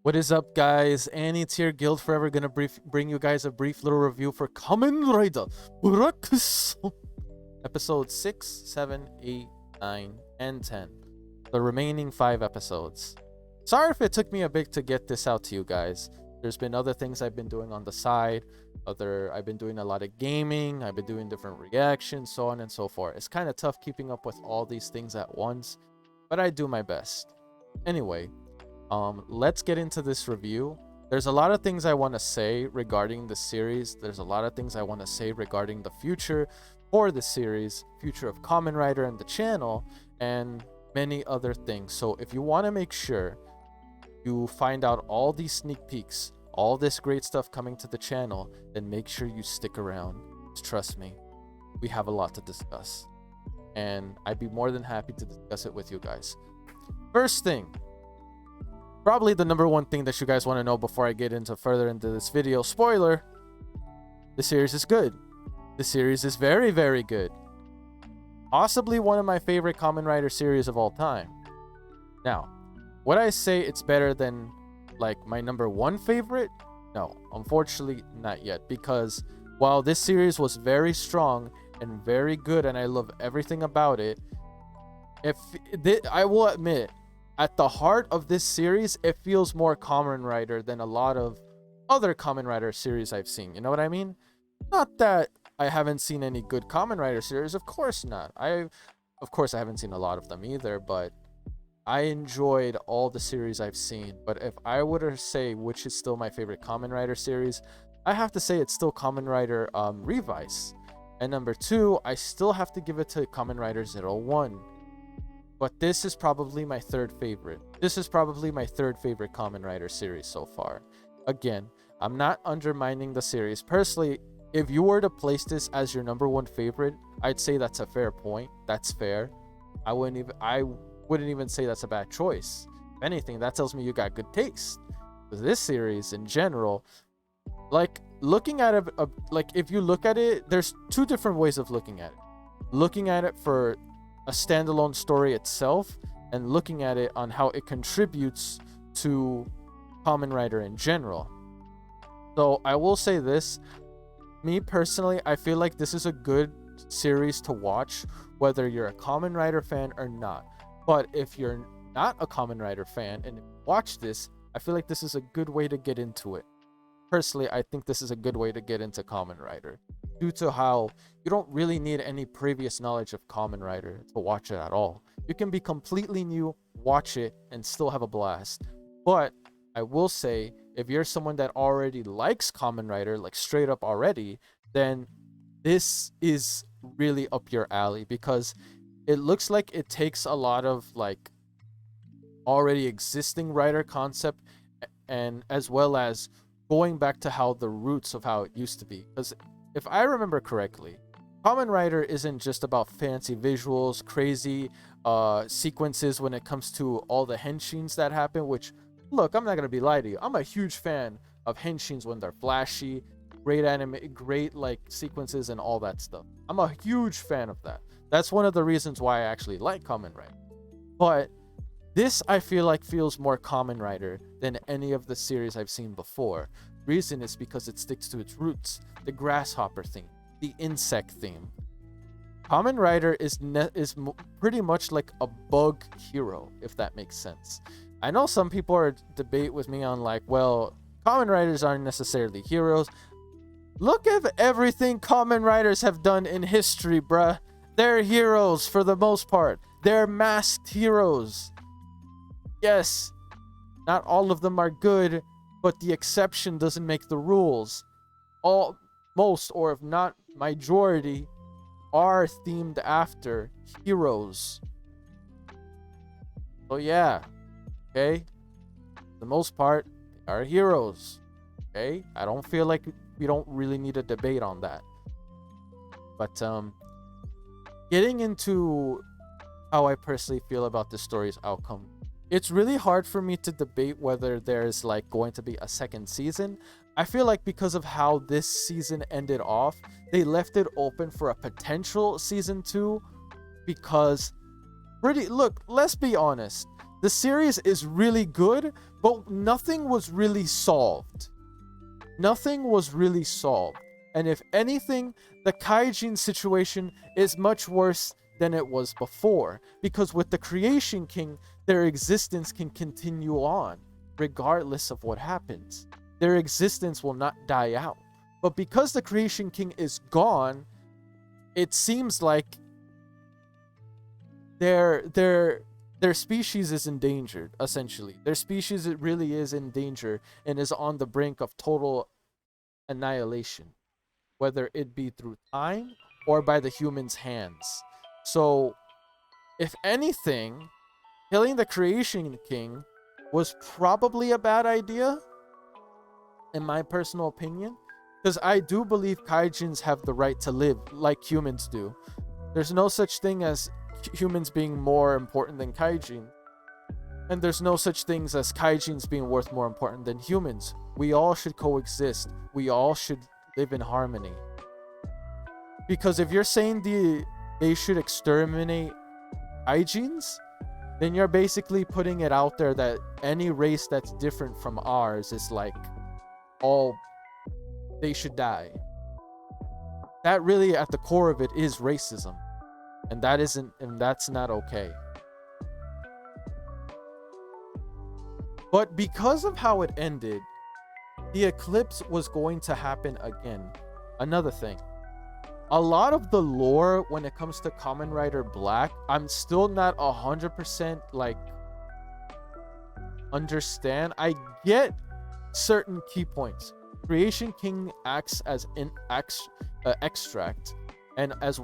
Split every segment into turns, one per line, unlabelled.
What is up, guys? Annie Tier Guild Forever gonna bring you guys a brief little review for Kamen Rider episode 6, 7, 8, 9, and 10. The remaining 5 episodes. Sorry if it took me a bit to get this out to you guys. There's been other things I've been doing on the side. I've been doing a lot of gaming. I've been doing different reactions, so on and so forth. It's kind of tough keeping up with all these things at once, but I do my best. Anyway, let's get into this review. There's a lot of things I want to say regarding the series. There's a lot of things I want to say regarding the future for the series, future of Kamen Rider and the channel, and many other things. So if you want to make sure you find out all these sneak peeks, all this great stuff coming to the channel, then make sure you stick around. Trust me, we have a lot to discuss, and I'd be more than happy to discuss it with you guys. First thing, probably the number one thing that you guys want to know before I get into further into this video, spoiler, the series is good. The series is very, very good. Possibly one of my favorite Kamen Rider series of all time. Now, would I say it's better than like my number one favorite? No, unfortunately not yet, because while this series was very strong and very good and I love everything about it, I will admit, at the heart of this series, it feels more Kamen Rider than a lot of other Kamen Rider series I've seen. You know what I mean? Not that I haven't seen any good Kamen Rider series. Of course not. Of course, I haven't seen a lot of them either, but I enjoyed all the series I've seen. But if I were to say which is still my favorite Kamen Rider series, I have to say it's still Kamen Rider Revice. And number 2, I still have to give it to Kamen Rider 01. But this is probably my third favorite. This is probably my third favorite Kamen Rider series so far. Again, I'm not undermining the series. Personally, if you were to place this as your number one favorite, I'd say that's a fair point. That's fair. I wouldn't even say that's a bad choice. If anything, that tells me you got good taste. This series in general, like looking at it, like if you look at it, there's two different ways of looking at it. Looking at it for a standalone story itself, and looking at it on how it contributes to Kamen Rider in general. So I will say this, me personally, I feel like this is a good series to watch whether you're a Kamen Rider fan or not. But if you're not a Kamen Rider fan and watch this, I feel like this is a good way to get into it. Personally, I think this is a good way to get into Kamen Rider, due to how you don't really need any previous knowledge of Kamen Rider to watch it at all. You can be completely new, watch it, and still have a blast. But I will say, if you're someone that already likes Kamen Rider, like straight up already, then this is really up your alley, because it looks like it takes a lot of like already existing Rider concept, and as well as going back to how the roots of how it used to be. Because if I remember correctly, Kamen Rider isn't just about fancy visuals, crazy sequences when it comes to all the henshins that happen, which, look, I'm not going to be lying to you. I'm a huge fan of henshins when they're flashy, great anime, great like sequences and all that stuff. I'm a huge fan of that. That's one of the reasons why I actually like Kamen Rider. But this, I feel like, feels more Kamen Rider than any of the series I've seen before. Reason is because it sticks to its roots, the grasshopper theme, the insect theme. Kamen Rider is pretty much like a bug hero, if that makes sense. I know some people are debate with me on like, well, Kamen Riders aren't necessarily heroes. Look at everything Kamen Riders have done in history, bruh. They're heroes for the most part. They're masked heroes. Yes, not all of them are good, but the exception doesn't make the rules. Most, or if not majority, are themed after heroes. So yeah, okay, for the most part, they are heroes. Okay, I don't feel like we don't really need a debate on that. But getting into how I personally feel about the story's outcome, it's really hard for me to debate whether there's like going to be a second season. I feel like because of how this season ended off, they left it open for a potential season 2 because look, let's be honest. The series is really good, but nothing was really solved. Nothing was really solved. And if anything, the Kaijin situation is much worse than it was before. Because with the Creation King, their existence can continue on, regardless of what happens. Their existence will not die out. But because the Creation King is gone, it seems like their species is endangered, essentially. Their species, it really is in danger and is on the brink of total annihilation, whether it be through time or by the humans' hands. So, if anything, killing the Creation King was probably a bad idea, in my personal opinion, because I do believe Kaijins have the right to live like humans do. There's no such thing as humans being more important than Kaijin, and there's no such things as Kaijins being worth more important than humans. We all should coexist. We all should live in harmony. Because if you're saying they should exterminate Kaijins, then you're basically putting it out there that any race that's different from ours is like, all, they should die. That really, at the core of it, is racism. And that's not okay. But because of how it ended, the eclipse was going to happen again. Another thing. A lot of the lore when it comes to Kamen Rider Black, I'm still not 100% like understand. I get certain key points. Creation King acts as an extract, and as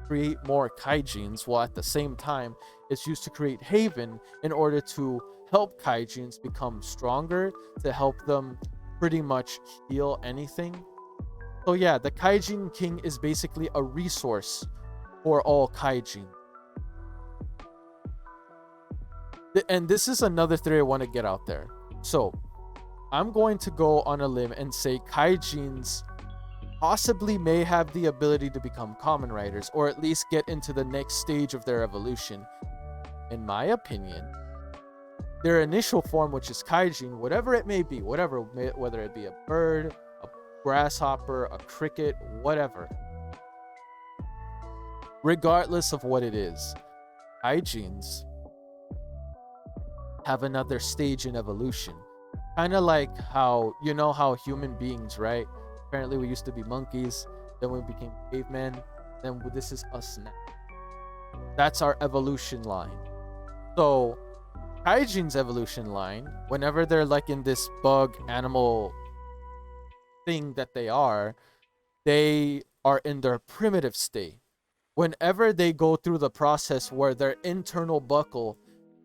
create more Kaijins, while at the same time it's used to create Haven in order to help Kaijins become stronger, to help them pretty much heal anything. So yeah, the Kaijin King is basically a resource for all Kaijin. And this is another theory I want to get out there. So I'm going to go on a limb and say Kaijins possibly may have the ability to become Kamen Riders, or at least get into the next stage of their evolution. In my opinion, their initial form, which is Kaijin, whatever it may be, whether it be a bird, a grasshopper, a cricket, whatever, regardless of what it is, Kaijins have another stage in evolution. Kind of like how, you know how human beings, right? Apparently we used to be monkeys, then we became cavemen, then this is us now. That's our evolution line. So Kaijin's evolution line, whenever they're like in this bug animal thing that they are in their primitive state. Whenever they go through the process where their internal buckle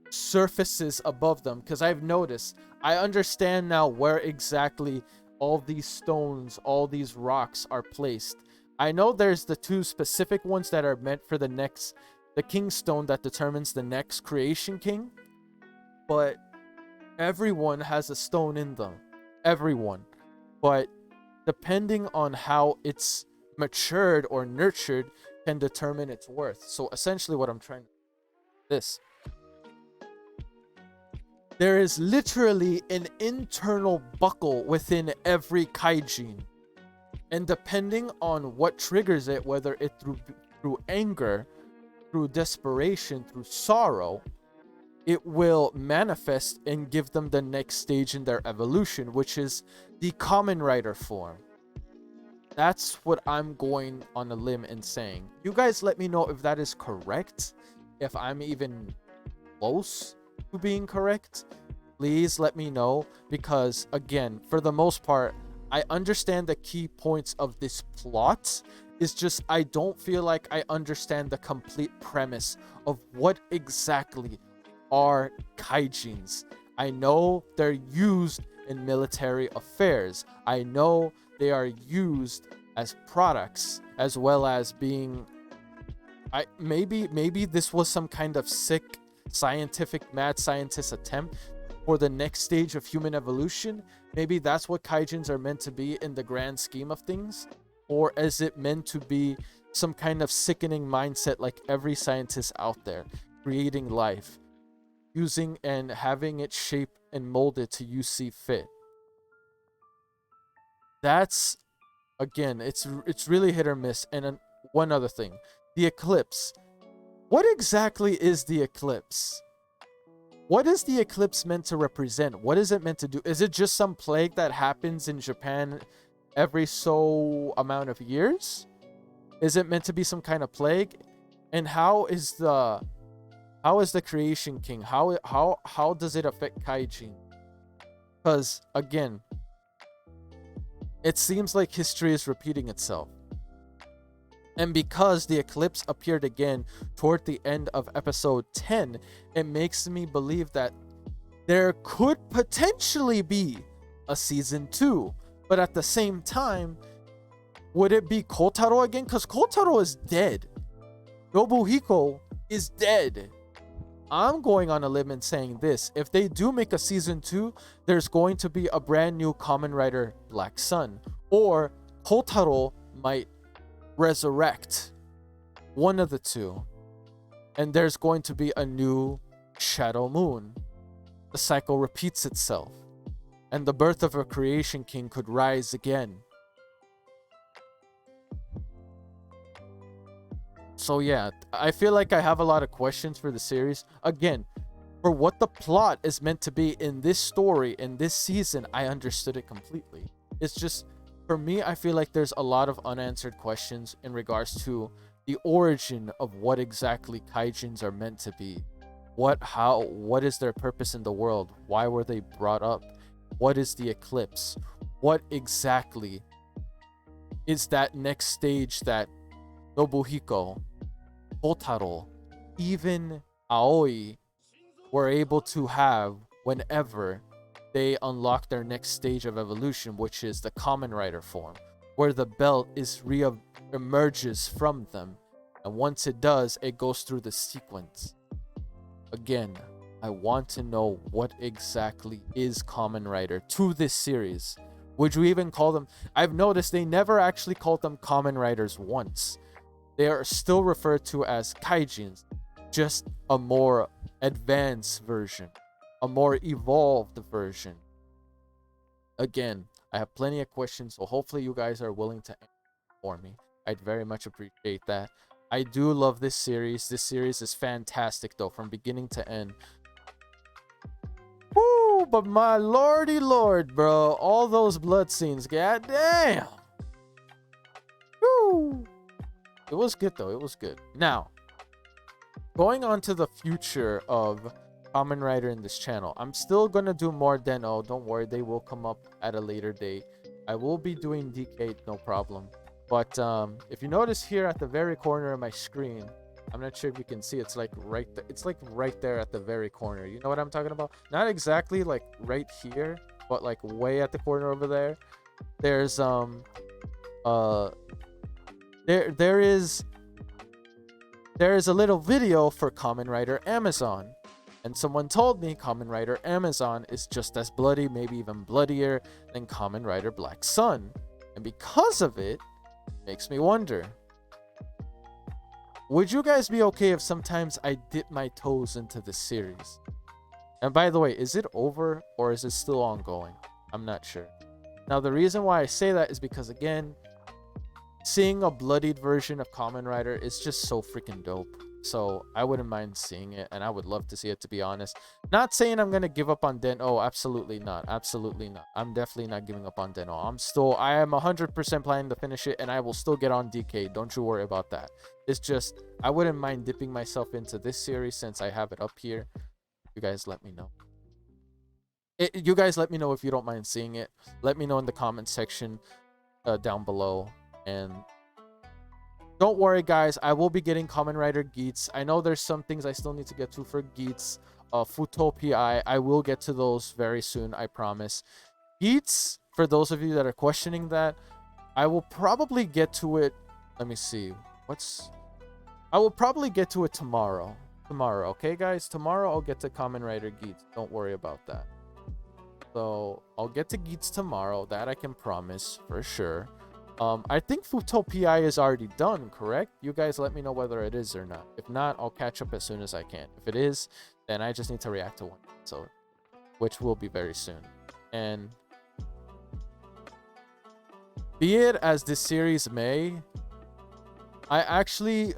surfaces above them, because I've noticed, I understand now where exactly all these stones, all these rocks are placed. I know there's the two specific ones that are meant for the King Stone that determines the next Creation King, but everyone has a stone in them. Everyone. But depending on how it's matured or nurtured can determine its worth. So essentially what I'm trying to this. There is literally an internal buckle within every Kaijin. And depending on what triggers it, whether it through anger, through desperation, through sorrow, it will manifest and give them the next stage in their evolution, which is the Kamen Rider form. That's what I'm going on a limb and saying. You guys let me know if that is correct, if I'm even close to being correct. Please let me know, because again, for the most part, I understand the key points of this plot. It's just I don't feel like I understand the complete premise of what exactly are Kaijins. I know they're used in military affairs. I know they are used as products, as well as being maybe this was some kind of sick scientific mad scientist attempt for the next stage of human evolution? Maybe that's what kaijins are meant to be in the grand scheme of things? Or is it meant to be some kind of sickening mindset like every scientist out there, creating life, using and having it shaped and molded to you see fit? That's, again, it's really hit or miss. And one other thing, the eclipse. What exactly is the eclipse? What is the eclipse meant to represent? What is it meant to do? Is it just some plague that happens in Japan every so amount of years? Is it meant to be some kind of plague? And how is the creation king? How does it affect kaijin? Because again, it seems like history is repeating itself. And because the eclipse appeared again toward the end of episode 10, it makes me believe that there could potentially be a season 2. But at the same time, would it be Kotaro again? Because Kotaro is dead. Nobuhiko is dead. I'm going on a limb and saying this. If they do make a season 2, there's going to be a brand new Kamen Rider Black Sun. Or Kotaro might resurrect. One of the two. And there's going to be a new Shadow Moon. The cycle repeats itself. And the birth of a creation king could rise again. So yeah, I feel like I have a lot of questions for the series. Again, for what the plot is meant to be in this story, in this season, I understood it completely. It's just, for me, I feel like there's a lot of unanswered questions in regards to the origin of what exactly kaijins are meant to be. What is their purpose in the world? Why were they brought up? What is the eclipse? What exactly is that next stage that Nobuhiko, Kotaro, even Aoi were able to have whenever they unlock their next stage of evolution, which is the Kamen Rider form, where the belt emerges from them, and once it does, it goes through the sequence. Again, I want to know what exactly is Kamen Rider to this series. Would you even call them? I've noticed they never actually called them Kamen Riders once. They are still referred to as kaijins, just a more advanced version, a more evolved version. Again, I have plenty of questions, so hopefully you guys are willing to answer for me. I'd very much appreciate that. I do love this series. This series is fantastic, though, from beginning to end. Woo! But my lordy lord, bro, all those blood scenes, goddamn. Woo! It was good, though. It was good. Now, going on to the future of Kamen Rider in this channel, I'm still going to do more Den-O. Don't worry, they will come up at a later date. I will be doing DK, no problem. But if you notice here at the very corner of my screen, I'm not sure if you can see, it's like right there. It's like right there at the very corner. You know what I'm talking about? Not exactly like right here, but like way at the corner over there. There's there is a little video for Kamen Rider Amazon, and someone told me Kamen Rider Amazon is just as bloody, maybe even bloodier than Kamen Rider Black Sun, and because of it, makes me wonder, would you guys be okay if sometimes I dip my toes into this series? And by the way, is it over or is it still ongoing? I'm not sure. Now, the reason why I say that is because, again, seeing a bloodied version of Kamen Rider is just so freaking dope. So I wouldn't mind seeing it, and I would love to see it, to be honest. Not saying I'm gonna give up on Den-O. Absolutely not. Absolutely not. I'm definitely not giving up on Den-O. I am 100% planning to finish it, and I will still get on DK. Don't you worry about that. It's just, I wouldn't mind dipping myself into this series since I have it up here. You guys let me know. You guys let me know if you don't mind seeing it. Let me know in the comment section down below. And don't worry, guys, I will be getting Kamen Rider Geats. I know there's some things I still need to get to for Geats. Futopia, I will get to those very soon, I promise. Geats, for those of you that are questioning that, I will probably get to it. Let me see. I will probably get to it tomorrow. Okay, guys? Tomorrow I'll get to Kamen Rider Geats. Don't worry about that. So I'll get to Geats tomorrow. That I can promise for sure. I think Futopia is already done, correct? You guys let me know whether it is or not. If not, I'll catch up as soon as I can. If it is, then I just need to react to one episode, which will be very soon. And be it as this series may, I actually,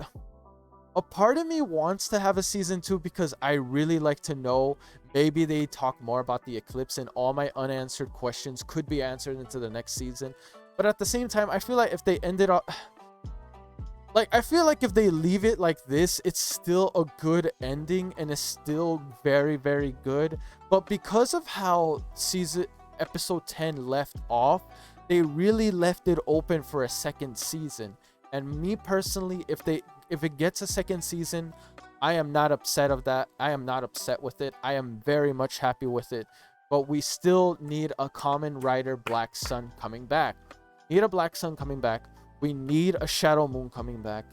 a part of me wants to have a season 2 because I really like to know, maybe they talk more about the eclipse and all my unanswered questions could be answered into the next season. But at the same time, I feel like if they ended up, like, I feel like if they leave it like this, it's still a good ending and it's still very, very good. But because of how episode 10 left off, they really left it open for a second season. And me personally, if it gets a second season, I am not upset of that. I am not upset with it. I am very much happy with it. But we still need a Kamen Rider Black Sun coming back. Need a Black Sun coming back. We need a Shadow Moon coming back.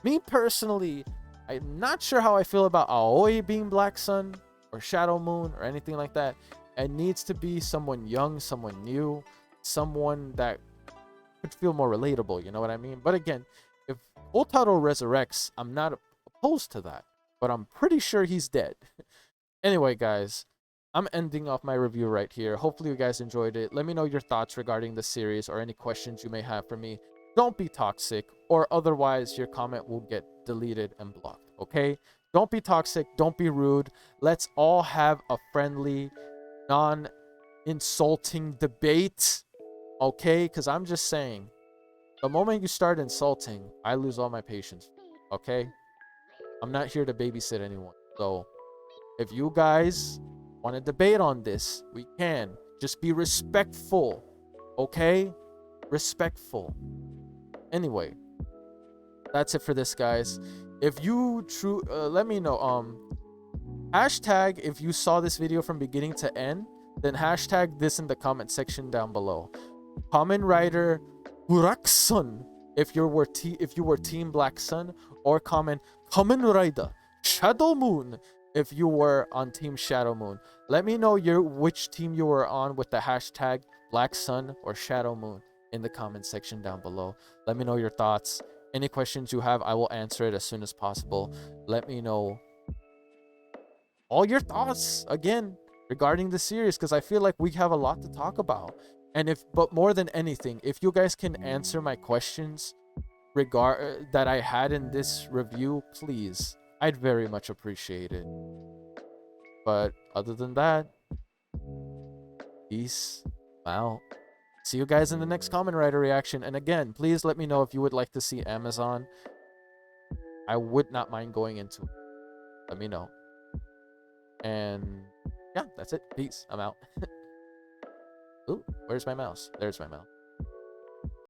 Me personally, I'm not sure how I feel about Aoi being Black Sun or Shadow Moon or anything like that. It needs to be someone young, someone new, someone that could feel more relatable, you know what I mean? But again, if Otaro resurrects, I'm not opposed to that, but I'm pretty sure he's dead. Anyway, guys, I'm ending off my review right here. Hopefully you guys enjoyed it. Let me know your thoughts regarding the series or any questions you may have for me. Don't be toxic, or otherwise your comment will get deleted and blocked, okay? Don't be toxic. Don't be rude. Let's all have a friendly, non-insulting debate, okay? Because I'm just saying, the moment you start insulting, I lose all my patience, okay? I'm not here to babysit anyone. So if you guys want to debate on this, we can. Just be respectful, okay? Respectful. Anyway, that's it for this, guys. If you let me know. Hashtag if you saw this video from beginning to end, then hashtag this in the comment section down below. Kamen Rider Black Sun if you were Team Black Sun, or comment Kamen Rider Shadow Moon if you were on Team Shadow Moon. Let me know which team you were on with the hashtag Black Sun or Shadow Moon in the comment section down below. Let me know your thoughts. Any questions you have, I will answer it as soon as possible. Let me know all your thoughts again regarding the series, because I feel like we have a lot to talk about. And but more than anything, if you guys can answer my questions that I had in this review, please, I'd very much appreciate it. But other than that, peace out. See you guys in the next Kamen Rider reaction. And again, please let me know if you would like to see Amazon. I would not mind going into it. Let me know. And yeah, that's it. Peace. I'm out. Ooh, where's my mouse? There's my mouse.